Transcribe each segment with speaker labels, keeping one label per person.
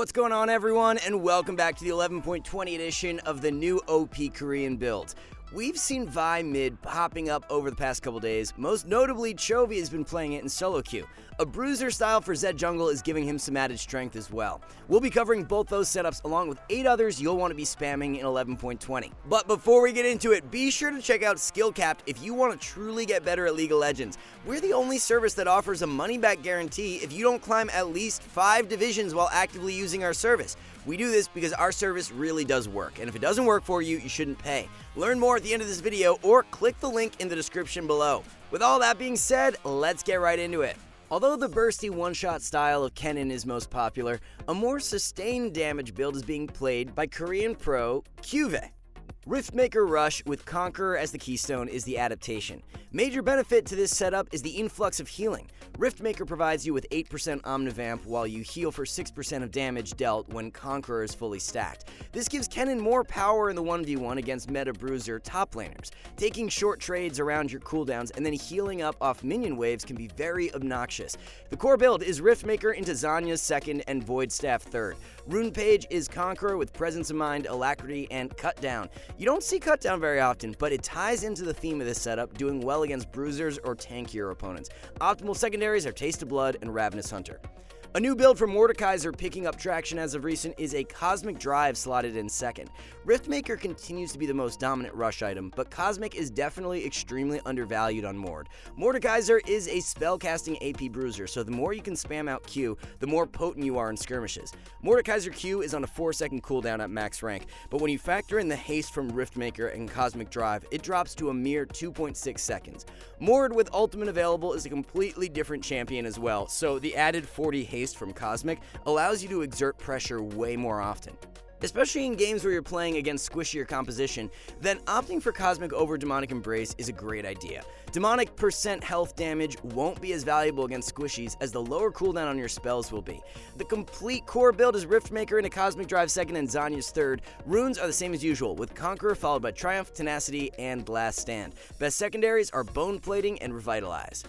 Speaker 1: What's going on, everyone, and welcome back to the 11.20 edition of the new OP Korean build. We've seen Vi mid popping up over the past couple days. Most notably, Chovy has been playing it in solo queue. A bruiser style for Zed jungle is giving him some added strength as well. We'll be covering both those setups along with 8 others you'll want to be spamming in 11.20. But before we get into it, be sure to check out SkillCapped if you want to truly get better at League of Legends. We're the only service that offers a money-back guarantee if you don't climb at least 5 divisions while actively using our service. We do this because our service really does work, and if it doesn't work for you, you shouldn't pay. Learn more at the end of this video or click the link in the description below. With all that being said, let's get right into it. Although the bursty one-shot style of Kennen is most popular, a more sustained damage build is being played by Korean pro Qiyana. Riftmaker Rush with Conqueror as the keystone is the adaptation. Major benefit to this setup is the influx of healing. Riftmaker provides you with 8% Omnivamp while you heal for 6% of damage dealt when Conqueror is fully stacked. This gives Kennen more power in the 1v1 against meta bruiser top laners. Taking short trades around your cooldowns and then healing up off minion waves can be very obnoxious. The core build is Riftmaker into Zhonya's 2nd and Void Staff 3rd. Rune Page is Conqueror with Presence of Mind, Alacrity, and Cut Down. You don't see Cut Down very often, but it ties into the theme of this setup, doing well against bruisers or tankier opponents. Optimal secondaries are Taste of Blood and Ravenous Hunter. A new build from Mordekaiser picking up traction as of recent is a Cosmic Drive slotted in 2nd. Riftmaker continues to be the most dominant rush item, but Cosmic is definitely extremely undervalued on Mord. Mordekaiser is a spellcasting AP bruiser, so the more you can spam out Q, the more potent you are in skirmishes. Mordekaiser Q is on a 4-second cooldown at max rank, but when you factor in the haste from Riftmaker and Cosmic Drive, it drops to a mere 2.6 seconds. Mord with ultimate available is a completely different champion as well, so the added 40 haste from Cosmic allows you to exert pressure way more often. Especially in games where you're playing against squishier composition, then opting for Cosmic over Demonic Embrace is a great idea. Demonic % health damage won't be as valuable against squishies as the lower cooldown on your spells will be. The complete core build is Riftmaker into Cosmic Drive 2nd and Zhonya's 3rd. Runes are the same as usual, with Conqueror followed by Triumph, Tenacity, and Last Stand. Best secondaries are Bone Plating and Revitalize.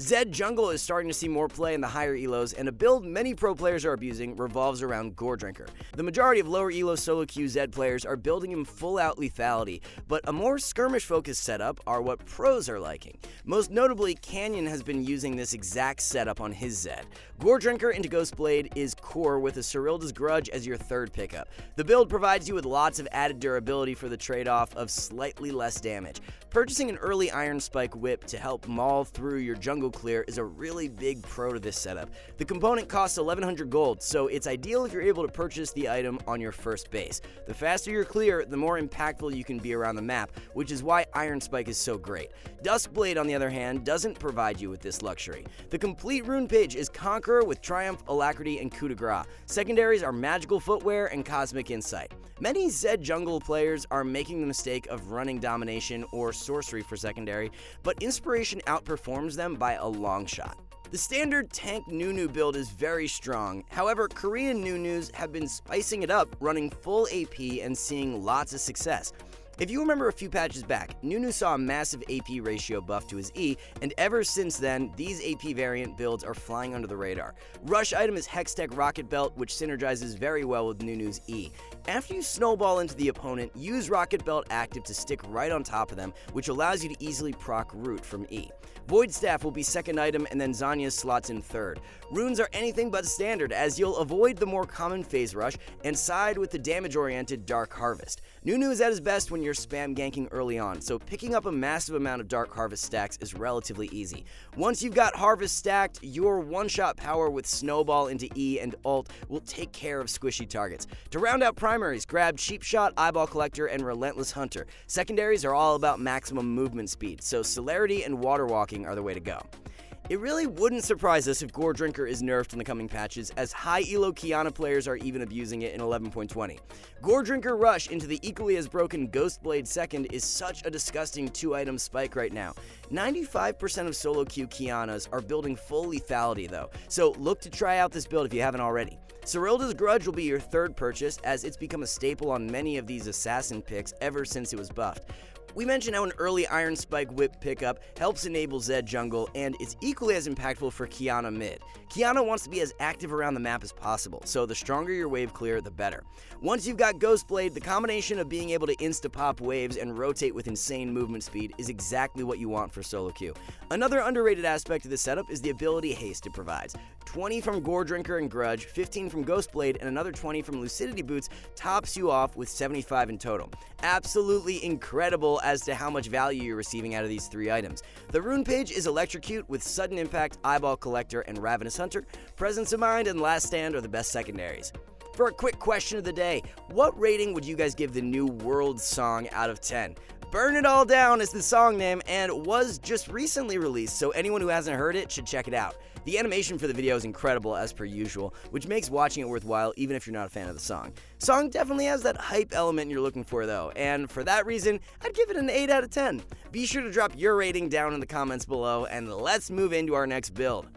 Speaker 1: Zed jungle is starting to see more play in the higher elos, and a build many pro players are abusing revolves around Gore Drinker. The majority of lower elo solo queue Zed players are building him full out lethality, but a more skirmish focused setup are what pros are liking. Most notably, Canyon has been using this exact setup on his Zed. Gore Drinker into Ghostblade is core with a Cyrilda's Grudge as your 3rd pickup. The build provides you with lots of added durability for the trade-off of slightly less damage. Purchasing an early Iron Spike whip to help maul through your jungle clear is a really big pro to this setup. The component costs 1100 gold, so it's ideal if you're able to purchase the item on your first base. The faster you're clear, the more impactful you can be around the map, which is why Iron Spike is so great. Duskblade, on the other hand, doesn't provide you with this luxury. The complete rune page is Conqueror with Triumph, Alacrity, and Coup de Grace. Secondaries are Magical Footwear and Cosmic Insight. Many Zed jungle players are making the mistake of running Domination or Sorcery for secondary, but Inspiration outperforms them by a long shot. The standard tank Nunu build is very strong, however Korean Nunus have been spicing it up, running full AP and seeing lots of success. If you remember a few patches back, Nunu saw a massive AP ratio buff to his E, and ever since then, these AP variant builds are flying under the radar. Rush item is Hextech Rocket Belt, which synergizes very well with Nunu's E. After you snowball into the opponent, use Rocket Belt active to stick right on top of them, which allows you to easily proc Root from E. Void Staff will be 2nd item, and then Zhonya's slots in 3rd. Runes are anything but standard, as you'll avoid the more common Phase Rush and side with the damage-oriented Dark Harvest. Nunu is at his best when you're spam ganking early on, so picking up a massive amount of Dark Harvest stacks is relatively easy. Once you've got Harvest stacked, your one-shot power with Snowball into E and Ult will take care of squishy targets. To round out primaries, grab Cheap Shot, Eyeball Collector, and Relentless Hunter. Secondaries are all about maximum movement speed, so Celerity and Water Walking are the way to go. It really wouldn't surprise us if Gore Drinker is nerfed in the coming patches, as high elo Qiyana players are even abusing it in 11.20. Gore Drinker Rush into the equally as broken Ghostblade 2nd is such a disgusting 2-item spike right now. 95% of solo queue Qiyanas are building full lethality though, so look to try out this build if you haven't already. Cyrilda's Grudge will be your 3rd purchase, as it's become a staple on many of these assassin picks ever since it was buffed. We mentioned how an early Iron Spike Whip pickup helps enable Zed jungle, and it's equally as impactful for Qiyana mid. Qiyana wants to be as active around the map as possible, so the stronger your wave clear, the better. Once you've got Ghost Blade, the combination of being able to insta-pop waves and rotate with insane movement speed is exactly what you want for solo queue. Another underrated aspect of this setup is the ability haste it provides. 20 from Gore Drinker and Grudge, 15 from Ghost Blade, and another 20 from Lucidity Boots tops you off with 75 in total. Absolutely incredible as to how much value you're receiving out of these three items. The rune page is Electrocute with Sudden Impact, Eyeball Collector, and Ravenous Hunter. Presence of Mind and Last Stand are the best secondaries. For a quick question of the day, what rating would you guys give the new World song out of 10? Burn It All Down is the song name and was just recently released, so anyone who hasn't heard it should check it out. The animation for the video is incredible as per usual, which makes watching it worthwhile even if you're not a fan of the song. Song definitely has that hype element you're looking for though, and for that reason, I'd give it an 8 out of 10. Be sure to drop your rating down in the comments below, and let's move into our next build.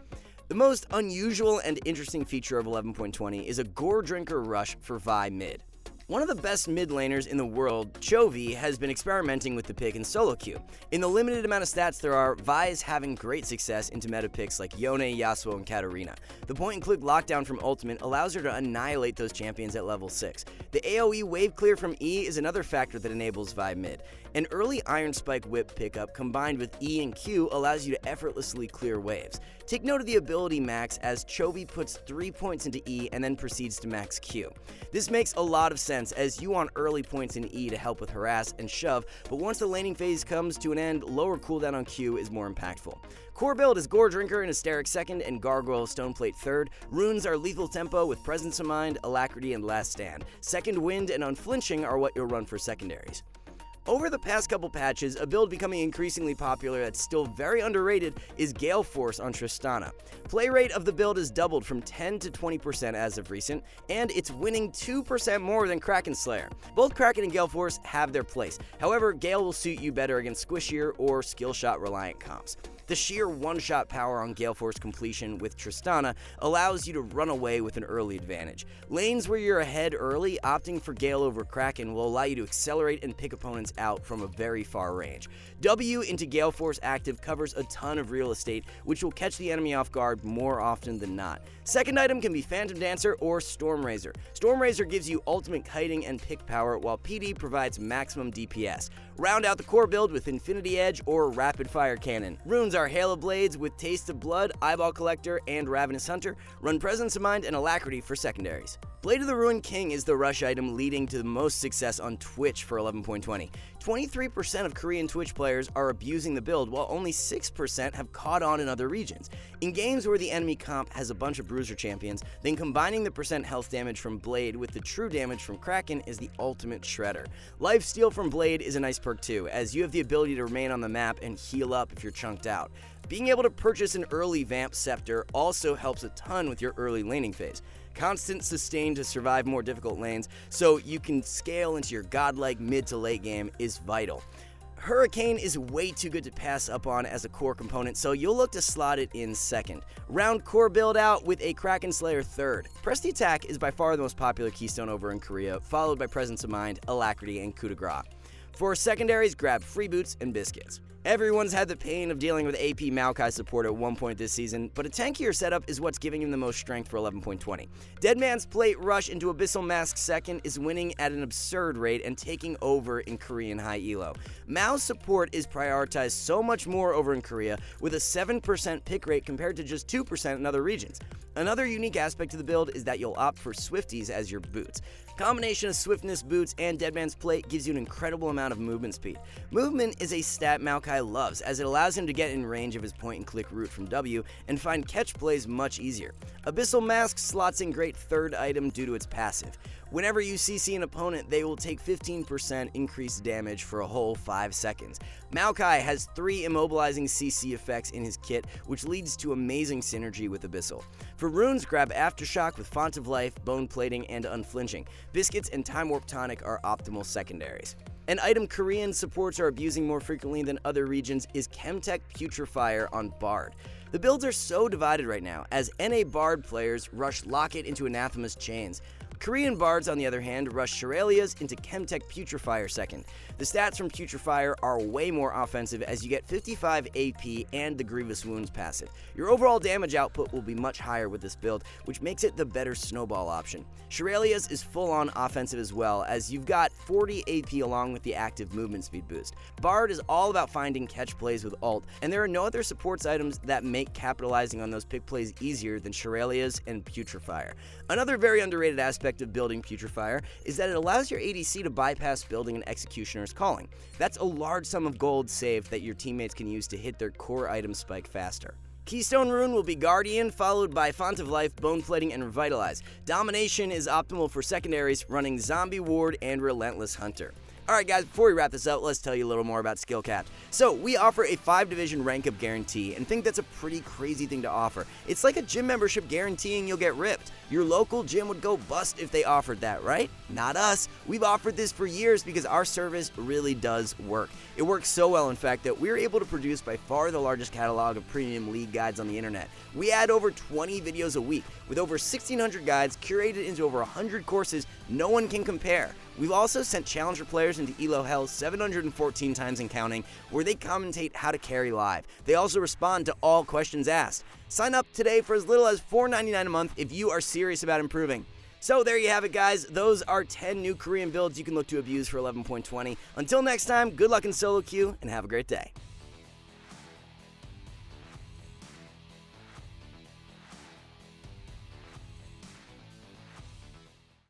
Speaker 1: The most unusual and interesting feature of 11.20 is a Gore Drinker rush for Vi mid. One of the best mid laners in the world, Chovy, has been experimenting with the pick in solo queue. In the limited amount of stats there are, Vi is having great success into meta picks like Yone, Yasuo, and Katarina. The point-and-click lockdown from Ultimate allows her to annihilate those champions at level 6. The AoE wave clear from E is another factor that enables Vi mid. An early Iron Spike Whip pickup combined with E and Q allows you to effortlessly clear waves. Take note of the ability max as Chovy puts 3 points into E and then proceeds to max Q. This makes a lot of sense as you want early points in E to help with harass and shove, but once the laning phase comes to an end, lower cooldown on Q is more impactful. Core build is Gore Drinker and Hysteric 2nd and Gargoyle Stoneplate 3rd. Runes are Lethal Tempo with Presence of Mind, Alacrity, and Last Stand. Second Wind and Unflinching are what you'll run for secondaries. Over the past couple patches, a build becoming increasingly popular that's still very underrated is Gale Force on Tristana. Play rate of the build has doubled from 10 to 20% as of recent, and it's winning 2% more than Kraken Slayer. Both Kraken and Gale Force have their place. However, Gale will suit you better against squishier or skill shot reliant comps. The sheer one-shot power on Gale Force completion with Tristana allows you to run away with an early advantage. Lanes where you're ahead early, opting for Gale over Kraken will allow you to accelerate and pick opponents out from a very far range. W into Gale Force active covers a ton of real estate, which will catch the enemy off guard more often than not. Second item can be Phantom Dancer or Storm Razor. Storm Razor gives you ultimate kiting and pick power, while PD provides maximum DPS. Round out the core build with Infinity Edge or Rapid Fire Cannon. Runes are Hail of Blades with Taste of Blood, Eyeball Collector, and Ravenous Hunter. Run Presence of Mind and Alacrity for secondaries. Blade of the Ruined King is the rush item leading to the most success on Twitch for 11.20. 23% of Korean Twitch players are abusing the build, while only 6% have caught on in other regions. In games where the enemy comp has a bunch of bruiser champions, then combining the percent health damage from Blade with the true damage from Kraken is the ultimate shredder. Lifesteal from Blade is a nice perk too, as you have the ability to remain on the map and heal up if you're chunked out. Being able to purchase an early Vamp Scepter also helps a ton with your early laning phase. Constant sustain to survive more difficult lanes, so you can scale into your godlike mid to late game is vital. Hurricane is way too good to pass up on as a core component, so you'll look to slot it in second. Round core build out with a Kraken Slayer third. Press the Attack is by far the most popular keystone over in Korea, followed by Presence of Mind, Alacrity, and Coup de Grace. For secondaries, grab Free Boots and Biscuits. Everyone's had the pain of dealing with AP Maokai support at one point this season, but a tankier setup is what's giving him the most strength for 11.20. Deadman's Plate Rush into Abyssal Mask second is winning at an absurd rate and taking over in Korean high elo. Mao's support is prioritized so much more over in Korea, with a 7% pick rate compared to just 2% in other regions. Another unique aspect of the build is that you'll opt for Swifties as your boots. Combination of Swiftness boots and Deadman's Plate gives you an incredible amount of movement speed. Movement is a stat Maokai loves, as it allows him to get in range of his point-and-click route from W and find catch plays much easier. Abyssal Mask slots in great third item due to its passive. Whenever you CC an opponent, they will take 15% increased damage for a whole 5 seconds. Maokai has 3 immobilizing CC effects in his kit, which leads to amazing synergy with Abyssal. For runes, grab Aftershock with Font of Life, Bone Plating, and Unflinching. Biscuits and Time Warp Tonic are optimal secondaries. An item Korean supports are abusing more frequently than other regions is Chemtech Putrefier on Bard. The builds are so divided right now, as NA Bard players rush Locket into Anathema's chains. Korean bards, on the other hand, rush Shurelya's into Chemtech Putrefier second. The stats from Putrefier are way more offensive as you get 55 AP and the Grievous Wounds passive. Your overall damage output will be much higher with this build, which makes it the better snowball option. Shurelya's is full-on offensive as well, as you've got 40 AP along with the active movement speed boost. Bard is all about finding catch plays with ult, and there are no other supports items that make capitalizing on those pick plays easier than Shurelya's and Putrefier. Another very underrated aspect of building Putrefier is that it allows your ADC to bypass building an Executioner's Calling. That's a large sum of gold saved that your teammates can use to hit their core item spike faster. Keystone Rune will be Guardian, followed by Font of Life, Bone Plating, and Revitalize. Domination is optimal for secondaries, running Zombie Ward and Relentless Hunter. Alright guys, before we wrap this up, let's tell you a little more about SkillCapped. So, we offer a 5-division rank up guarantee, and think that's a pretty crazy thing to offer. It's like a gym membership guaranteeing you'll get ripped. Your local gym would go bust if they offered that, right? Not us. We've offered this for years because our service really does work. It works so well, in fact, that we're able to produce by far the largest catalog of premium league guides on the internet. We add over 20 videos a week, with over 1,600 guides curated into over 100 courses no one can compare. We've also sent Challenger players into ELO Hell 714 times and counting, where they commentate how to carry live. They also respond to all questions asked. Sign up today for as little as $4.99 a month if you are serious about improving. So there you have it, guys. Those are 10 new Korean builds you can look to abuse for 11.20. Until next time, good luck in solo queue and have a great day.